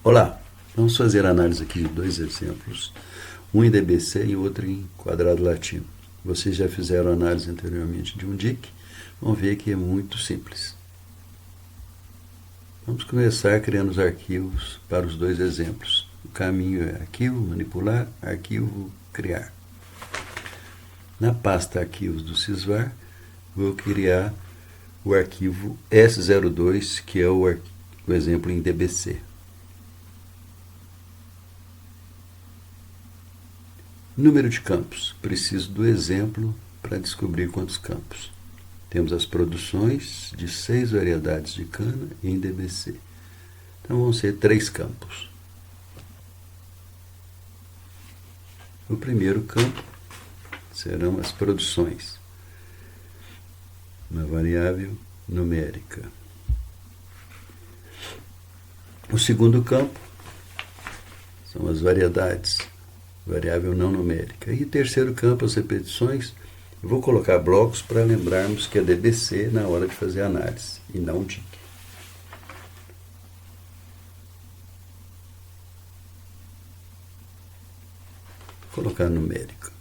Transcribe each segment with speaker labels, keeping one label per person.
Speaker 1: Olá, vamos fazer a análise aqui de dois exemplos, um em DBC e outro em quadrado latino. Vocês já fizeram análise anteriormente de um DIC, vão ver que é muito simples. Vamos começar criando os arquivos para os dois exemplos. O caminho é arquivo, manipular, arquivo, criar. Na pasta arquivos do Sysvar, vou criar o arquivo S02, que é o exemplo em DBC. Número de campos. Preciso do exemplo para descobrir quantos campos. Temos as produções de 6 variedades de cana em DBC. Então vão ser 3 campos. O primeiro campo serão as produções, uma variável numérica. O segundo campo são as variedades, variável não numérica. E o terceiro campo, as repetições. Eu vou colocar blocos para lembrarmos que é DBC na hora de fazer a análise, e não DIC. Vou colocar numérica.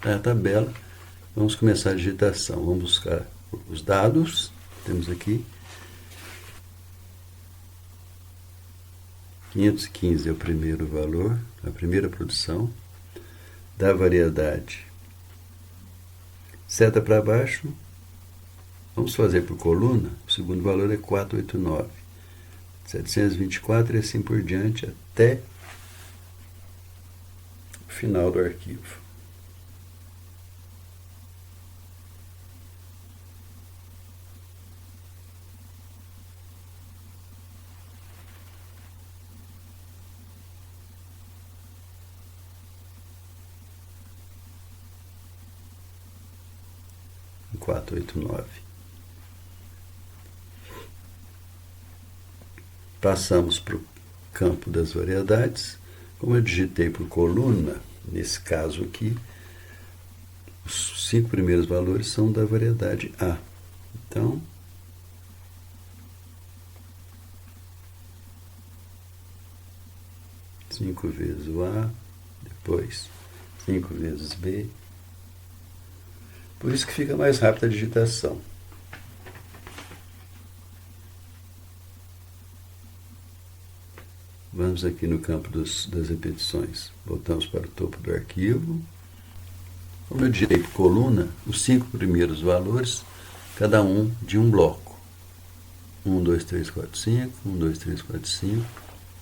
Speaker 1: Na tabela, vamos começar a digitação. Vamos buscar os dados. Temos aqui 515 é o primeiro valor, a primeira produção da variedade. Seta para baixo, vamos fazer por coluna, o segundo valor é 489, 724 e assim por diante até o final do arquivo. Em 489. Passamos para o campo das variedades. Como eu digitei por coluna, nesse caso aqui, os 5 primeiros valores são da variedade A. Então, cinco vezes o A, depois 5 vezes B. Por isso que fica mais rápida a digitação. Vamos aqui no campo das repetições. Voltamos para o topo do arquivo. Como eu digitei por coluna, os 5 primeiros valores, cada um de um bloco. 1, 2, 3, 4, 5, 1, 2, 3, 4, 5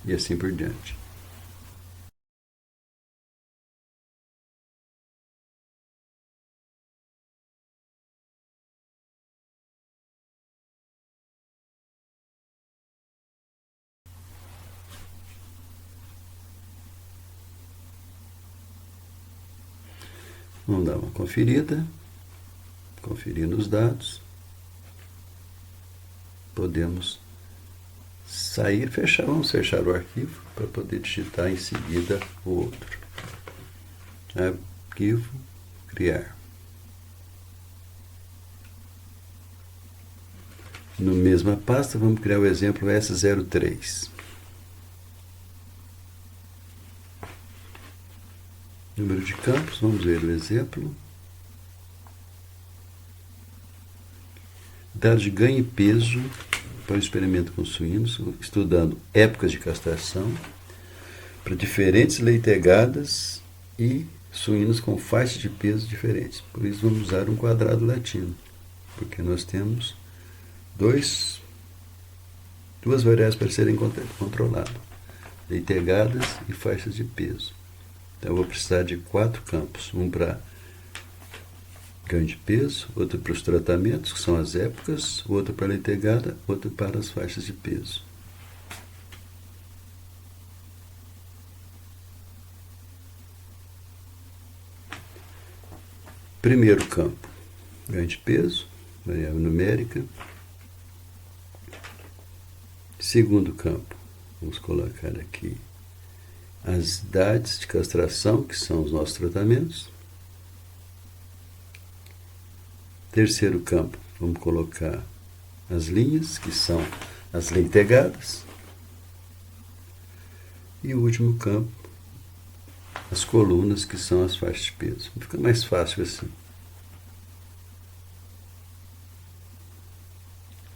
Speaker 1: e assim por diante. Vamos dar uma conferida, conferindo os dados. Podemos sair, fechar, vamos fechar o arquivo para poder digitar em seguida o outro. Arquivo, criar. Na mesma pasta, vamos criar o exemplo S03. Número de campos, vamos ver o exemplo. Dados de ganho e peso para o experimento com suínos, estudando épocas de castração, para diferentes leitegadas e suínos com faixas de peso diferentes. Por isso vamos usar um quadrado latino, porque nós temos duas variáveis para serem controladas, leitegadas e faixas de peso. Então eu vou precisar de 4 campos, um para ganho de peso, outro para os tratamentos, que são as épocas, outro para a leitegada, outro para as faixas de peso. Primeiro campo, ganho de peso, variável numérica. Segundo campo, vamos colocar aqui as idades de castração, que são os nossos tratamentos. Terceiro campo, vamos colocar as linhas, que são as leitegadas. E o último campo, as colunas, que são as faixas de peso. Fica mais fácil assim.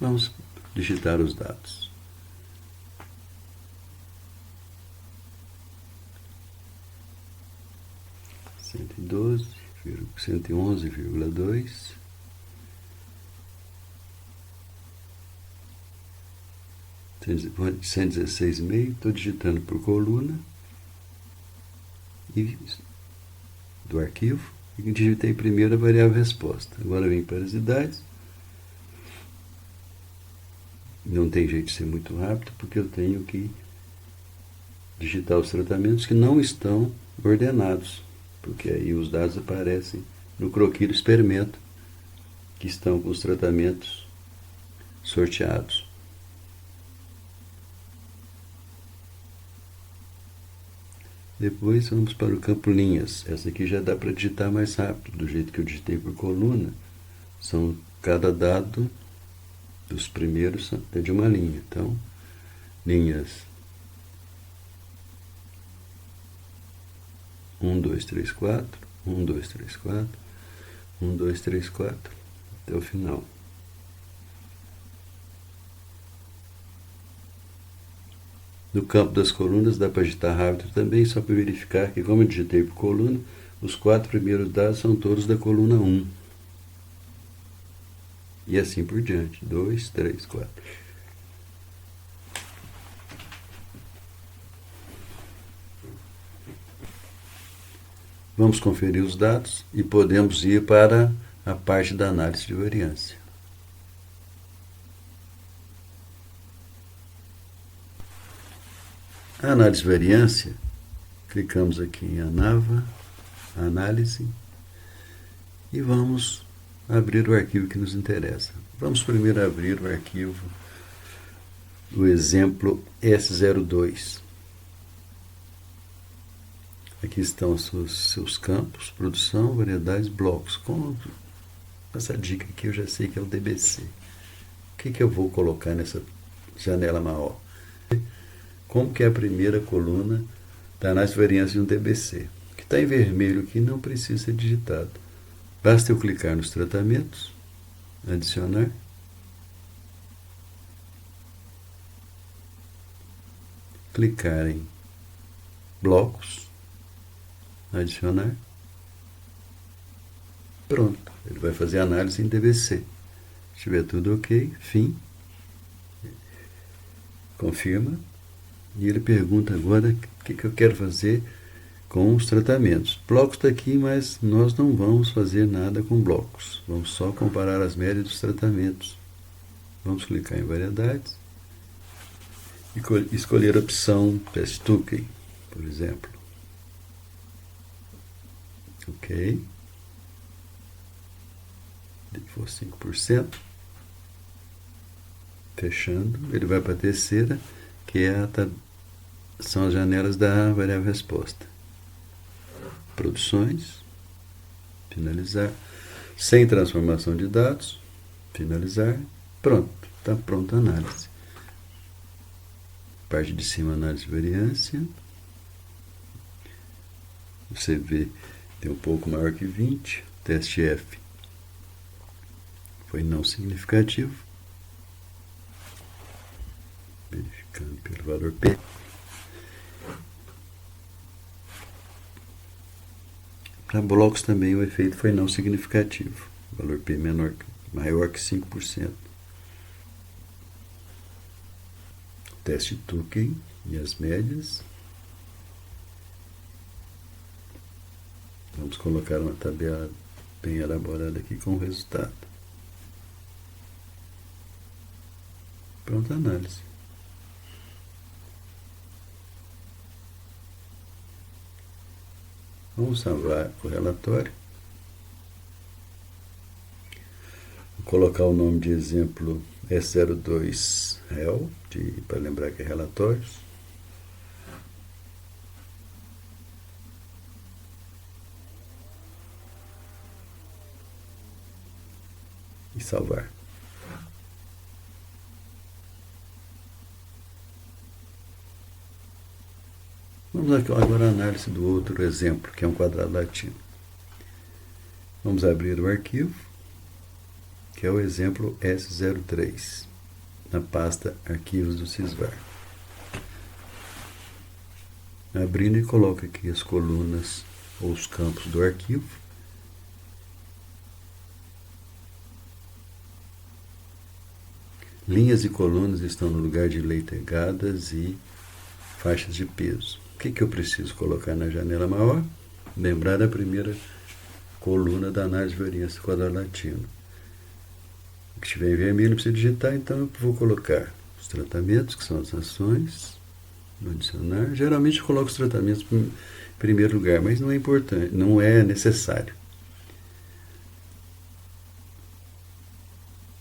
Speaker 1: Vamos digitar os dados. Cento e 111,2. 116,5, estou digitando por coluna e do arquivo e digitei primeiro a variável resposta. Agora vem para as idades. Não tem jeito de ser muito rápido porque eu tenho que digitar os tratamentos que não estão ordenados, porque aí os dados aparecem no croquis do experimento que estão com os tratamentos sorteados. Depois vamos para o campo linhas. Essa aqui já dá para digitar mais rápido, do jeito que eu digitei por coluna. São cada dado dos primeiros é de uma linha. Então, linhas 1, 2, 3, 4, 1, 2, 3, 4, 1, 2, 3, 4, até o final. No campo das colunas dá para digitar rápido também, só para verificar que, como eu digitei por coluna, os 4 primeiros dados são todos da coluna 1. E assim por diante. 2, 3, 4. Vamos conferir os dados e podemos ir para a parte da análise de variância. A análise de variância, clicamos aqui em ANAVA, Análise, e vamos abrir o arquivo que nos interessa. Vamos primeiro abrir o arquivo do exemplo S02. Aqui estão os seus campos, produção, variedades, blocos. Com essa dica aqui eu já sei que é o DBC. O que eu vou colocar nessa janela maior? Como que é a primeira coluna da análise de variância de um DBC? O que está em vermelho aqui não precisa ser digitado. Basta eu clicar nos tratamentos, adicionar, clicar em blocos, adicionar, pronto, ele vai fazer a análise em DBC. Se estiver tudo ok, fim, confirma, e ele pergunta agora o que eu quero fazer com os tratamentos. Blocos está aqui, mas nós não vamos fazer nada com blocos. Vamos só comparar as médias dos tratamentos. Vamos clicar em variedades e escolher a opção Test Token, por exemplo. Ok. Se for 5%. Fechando. Ele vai para a terceira, que é são as janelas da variável resposta. Produções, finalizar, sem transformação de dados, finalizar, pronto, está pronta a análise. Parte de cima, análise de variância, o CV tem um pouco maior que 20, teste F foi não significativo, verificando pelo valor P. Para blocos também o efeito foi não significativo. Valor P maior que 5%. Teste Tukey e as médias. Vamos colocar uma tabela bem elaborada aqui com o resultado. Pronta a análise. Vamos salvar o relatório. Vou colocar o nome de exemplo S02 Real, para lembrar que é relatórios. E salvar. Vamos agora à análise do outro exemplo, que é um quadrado latino. Vamos abrir o arquivo, que é o exemplo S03, na pasta Arquivos do Sysvar. Abrindo, e coloco aqui as colunas ou os campos do arquivo. Linhas e colunas estão no lugar de leitegadas e faixas de peso. O que eu preciso colocar na janela maior? Lembrar da primeira coluna da análise de variância do quadrado latino. O que estiver em vermelho não precisa digitar, então eu vou colocar os tratamentos, que são as ações, no adicionar. Geralmente eu coloco os tratamentos em primeiro lugar, mas não é importante, não é necessário.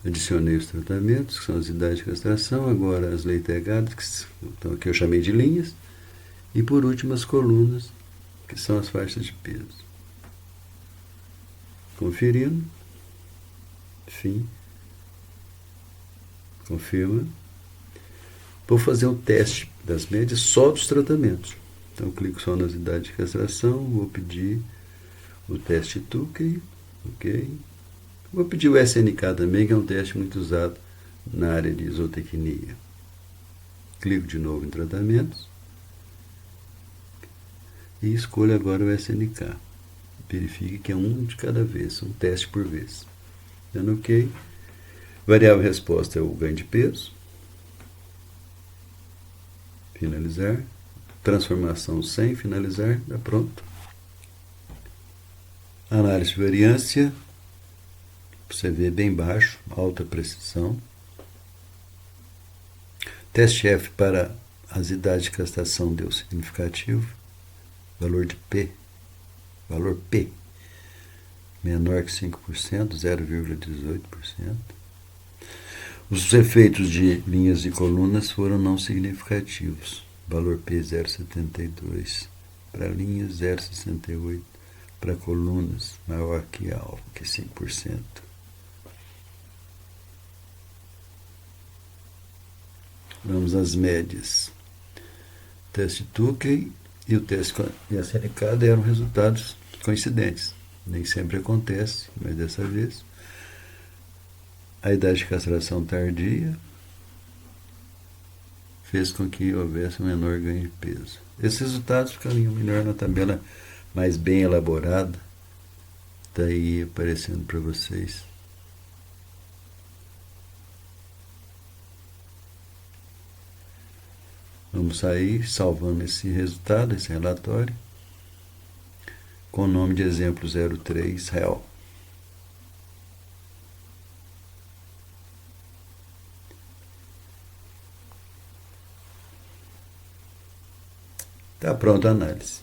Speaker 1: Adicionei os tratamentos, que são as idades de castração, agora as leitegadas, que eu chamei de linhas, e por último as colunas, que são as faixas de peso. Conferindo, fim, confirma. Vou fazer um teste das médias só dos tratamentos. Então clico só nas idades de castração, vou pedir o teste Tukey, ok. Vou pedir o SNK também, que é um teste muito usado na área de isotecnia. Clico de novo em tratamentos e escolho agora o SNK. Verifique que é um de cada vez, um teste por vez. Dando OK. Variável resposta é o ganho de peso. Finalizar. Transformação sem finalizar. Está pronto. Análise de variância. Você vê bem baixo, alta precisão. Teste F para as idades de castração deu significativo. Valor de P. Valor P. Menor que 5%, 0,18%. Os efeitos de linhas e colunas foram não significativos. Valor P 0,72. Para linhas, 0,68. Para colunas, maior que 5%. Vamos às médias. O teste Tukey e o teste SNK deram resultados coincidentes. Nem sempre acontece, mas dessa vez. A idade de castração tardia fez com que houvesse um menor ganho de peso. Esses resultados ficariam melhor na tabela mais bem elaborada. Está aí aparecendo para vocês. Vamos sair salvando esse resultado, esse relatório, com o nome de exemplo 03 real. Está pronta a análise.